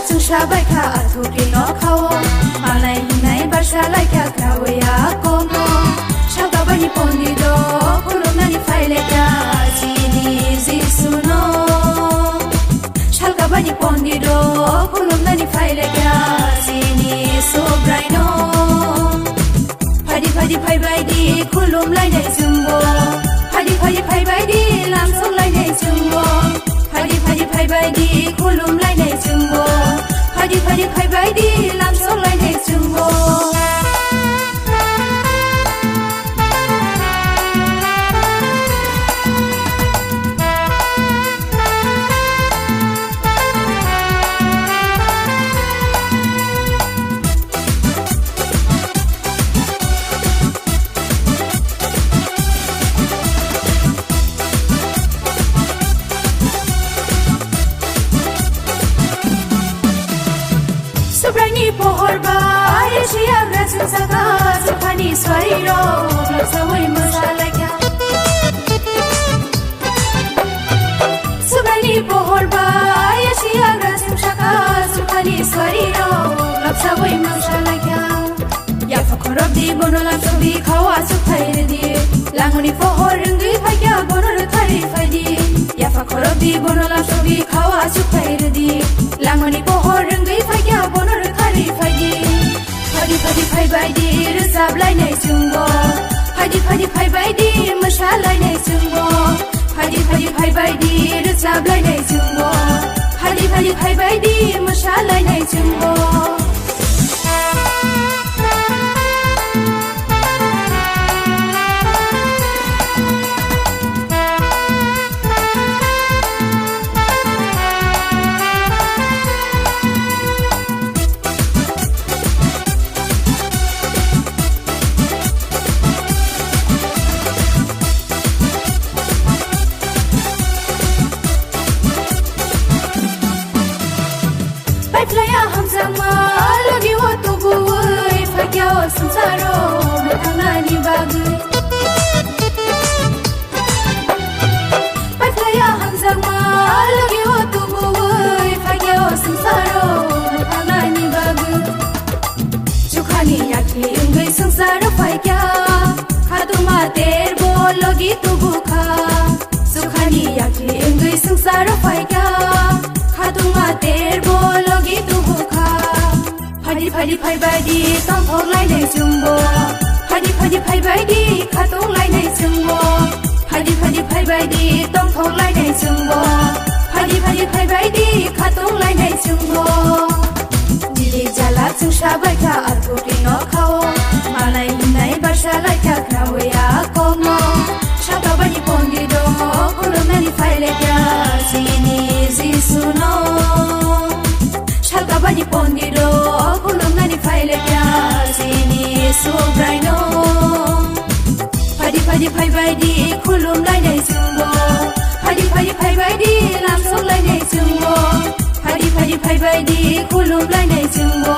जों साबायखा आथुरि नखावो मालाय हिनाय बारसा लायखा ग्रावया कमो सागाबानि पन्दिदो खुलुमनानै फायलायखा जिनि जिसुनो सागाबानि पन्दिदो खुलुमनानै फायलायखा जिनि सोब्रायनो फायदि फायदि फायबायदि खुलुमलायनाय जोंबो फायदि फायदि फायबायदि लामसंलायनाय जोंबो फायदि फायदि फायबायदि खुलुमलायनाय जोंबो फायदि फायदि फायबायदि लामसंलायनाय जोंबो Sobrani pohorba, Yesia grazing saka, Sofani swariro, Lopsawai masalaka. Sobrani pohorba, Yesia grazing saka, Sofani swariro, Lopsawai masalaka. Ya fakorob di bono lamsobi khawa sukhair di, Langoni pohor rengi phaya bono thari phadi. Ya fakorob di bono lamsobi khawa sukhair di, Langoni pohor rengi phaya bono फायदि फायदि फायबायदि रोजाबलायनाय जोंबो फायदि फायदि फायबायदि मोसालायनाय जोंबो फायदि फायदि फायबायदि रोजाबलायनाय जोंबो फायदि फायदि फायबायदि मोसालायनाय जोंबो Baiflaya hamzama lagi waktu gue Fakya sensaro Betangani bagai Baiflaya hamzama lagi waktu gue Fakya sensaro Betangani bagai Jukhani yaki ungai sensaro fakya Khaduma terbo lagi tubuh kha Jukhani yaki ungai sensaro fakya Khaduma terbo फायदि फायदि फायबायदि तंफलायनाय जोंबो फायदि फायदि फायबायदि खाथंलायनाय जोंबो फायदि फायदि फायबायदि तंफलायनाय जोंबो फायदि फायदि फायबायदि खाथंलायनाय जोंबो दिलि जाला जों साबायखा आथुरि नखावो मालाय हिनाय Barça लायखा ग्रावया कमो सागाबानि पन्दिदो खुलुमनानै फायलायखा जिनि जिसुनो सागाबानि पन्दिदो खुलुमनानै फायलायखा जिनि सोब्रायनो फायदि फायदि फायबायदि खुलुमलायनाय जोंबो फायदि फायदि फायबायदि लामसंलायनाय जोंबो फायदि फायदि फायबायदि खुलुमलायनाय जोंबो